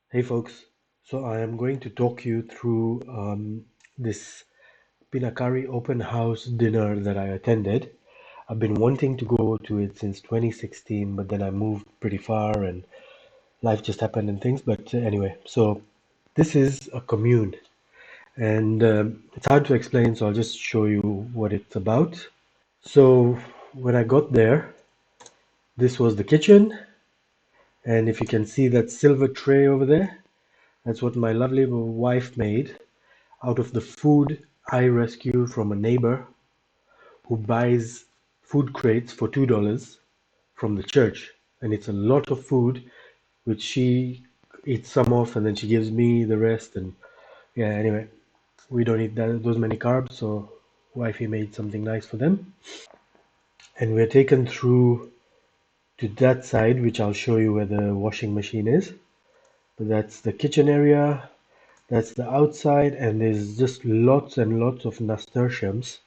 Hey folks, so I am going to talk you through this Pinakarri open house dinner that I attended. I've been wanting to go to it since 2016, but then I moved pretty far and life just happened and things. But anyway, so this is a commune and it's hard to explain, so I'll just show you what it's about. So when I got there, this was the kitchen, and if you can see that silver tray over there, that's what my lovely wife made out of the food I rescued from a neighbor who buys food crates for $2 from the church. And it's a lot of food, which she eats some of and then she gives me the rest. And yeah, anyway, we don't eat those many carbs, so wifey made something nice for them. And we're taken through to that side, which I'll show you where the washing machine is. But that's the kitchen area. That's the outside, and there's just lots and lots of nasturtiums.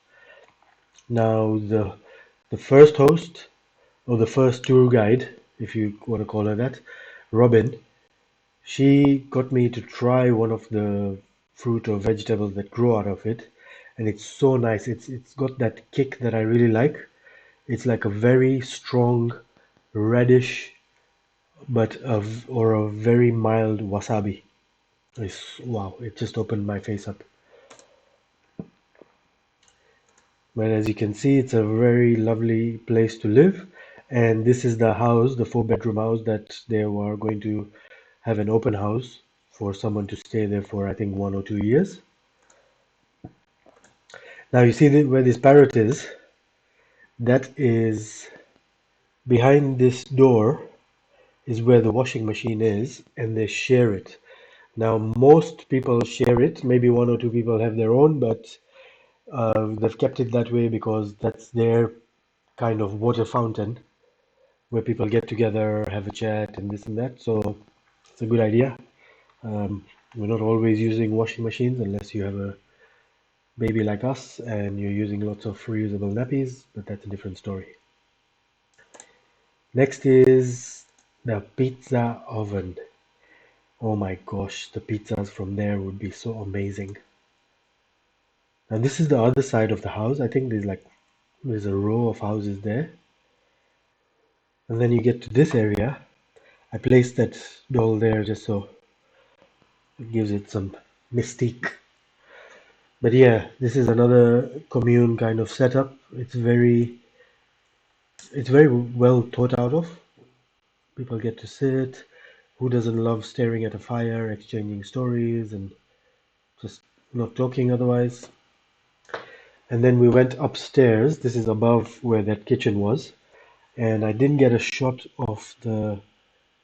Now, the first host, or the first tour guide, if you want to call her that, Robin, she got me to try one of the fruit or vegetables that grow out of it, and it's so nice. It's got that kick that I really like. It's like a very strong reddish, but or a very mild wasabi. Wow! It just opened my face up. But as you can see, it's a very lovely place to live. And this is the house, the four-bedroom house that they were going to have an open house for someone to stay there for, I think, 1 or 2 years. Now you see where this parrot is. That is behind this door is where the washing machine is, and they share it. Now most people share it. Maybe one or two people have their own, but they've kept it that way because that's their kind of water fountain where people get together, have a chat, and this and that. So it's a good idea. We're not always using washing machines unless you have a baby like us and you're using lots of reusable nappies, but that's a different story. Next is the pizza oven. Oh my gosh, the pizzas from there would be so amazing. And this is the other side of the house. I think there's a row of houses there. And then you get to this area. I placed that doll there just so it gives it some mystique. But yeah, this is another commune kind of setup. It's very well thought out of. People get to sit. Who doesn't love staring at a fire, exchanging stories, and just not talking otherwise? And then we went upstairs. This is above where that kitchen was. And I didn't get a shot of the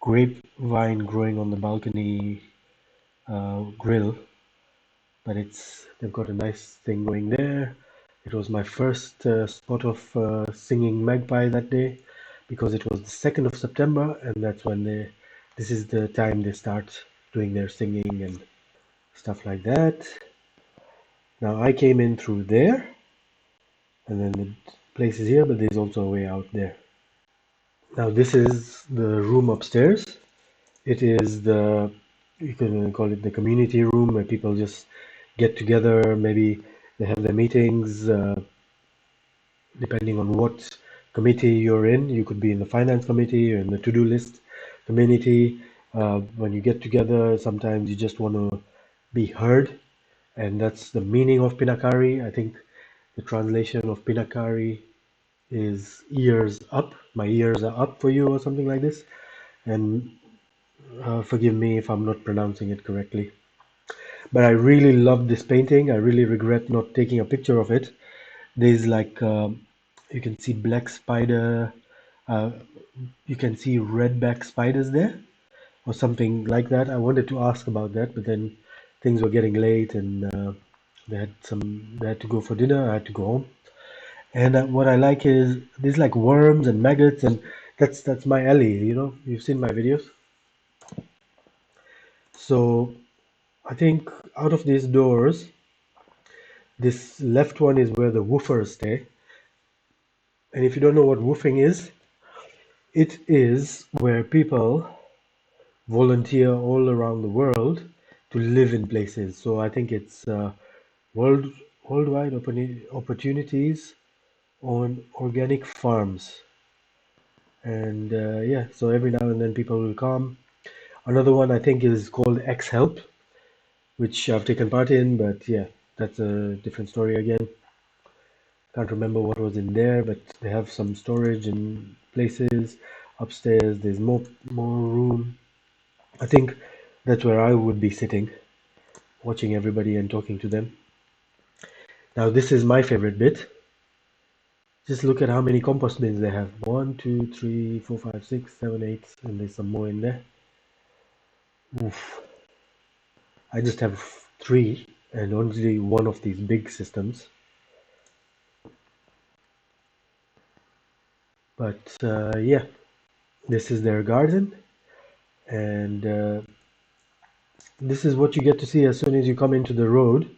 grapevine growing on the balcony grill, but they've got a nice thing going there. It was my first spot of singing magpie that day because it was the 2nd of September, and that's when this is the time they start doing their singing and stuff like that. Now I came in through there, and then the place is here, but there's also a way out there. Now this is the room upstairs. It is you can call it the community room where people just get together. Maybe they have their meetings, depending on what committee you're in. You could be in the finance committee or in the to-do list community. When you get together, sometimes you just want to be heard, and that's the meaning of Pinakarri. I think the translation of Pinakarri is ears up. My ears are up for you, or something like this. And forgive me if I'm not pronouncing it correctly. But I really love this painting. I really regret not taking a picture of it. There's you can see black spider, uh, you can see redback spiders there, or something like that. I wanted to ask about that, but then things were getting late and they had to go for dinner. I had to go home. And what I like is these like worms and maggots, and that's my alley. You've seen my videos. So I think out of these doors, this left one is where the woofers stay. And if you don't know what woofing is, it is where people volunteer all around the world to live in places. So I think it's world worldwide opportunities on organic farms. And yeah, so every now and then people will come. Another one I think is called X Help, which I've taken part in, but yeah, that's a different story again. Can't remember what was in there, but they have some storage in places upstairs. There's more room. I think that's where I would be sitting, watching everybody and talking to them. Now, this is my favorite bit. Just look at how many compost bins they have. One, two, three, four, five, six, seven, eight, and there's some more in there. Oof. I just have three and only one of these big systems. But yeah, this is their garden, and this is what you get to see as soon as you come into the road.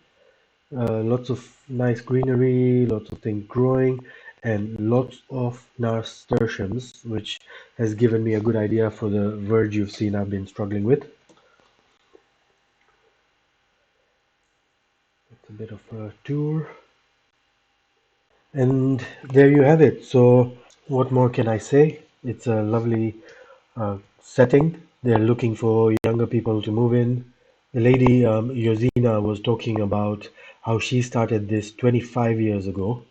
Lots of nice greenery, lots of things growing, and lots of nasturtiums, which has given me a good idea for the verge you've seen I've been struggling with. It's a bit of a tour. And there you have it. So, what more can I say? It's a lovely setting. They're looking for younger people to move in. The lady, Yosina, was talking about how she started this 25 years ago.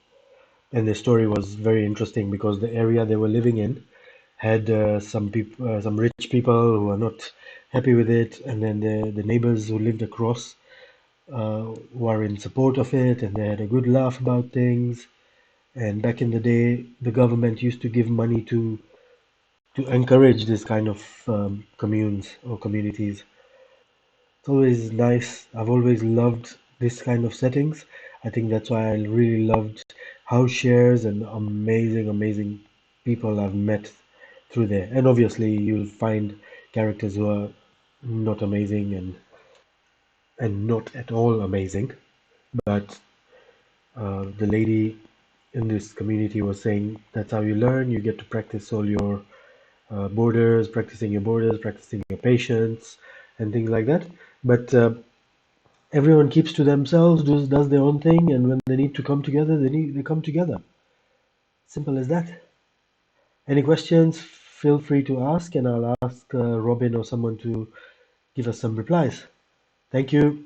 And the story was very interesting because the area they were living in had some rich people who are not happy with it, and then the neighbors who lived across were in support of it, and they had a good laugh about things. And back in the day, the government used to give money to encourage this kind of communes or communities. It's always nice. I've always loved this kind of settings. I think that's why I really loved house shares and amazing people I've met through there. And obviously, you'll find characters who are not amazing and not at all amazing. But the lady in this community was saying that's how you learn. You get to practice all your borders, practicing your patience, and things like that. But everyone keeps to themselves, does their own thing, and when they need to come together, they come together. Simple as that. Any questions? Feel free to ask, and I'll ask Robin or someone to give us some replies. Thank you.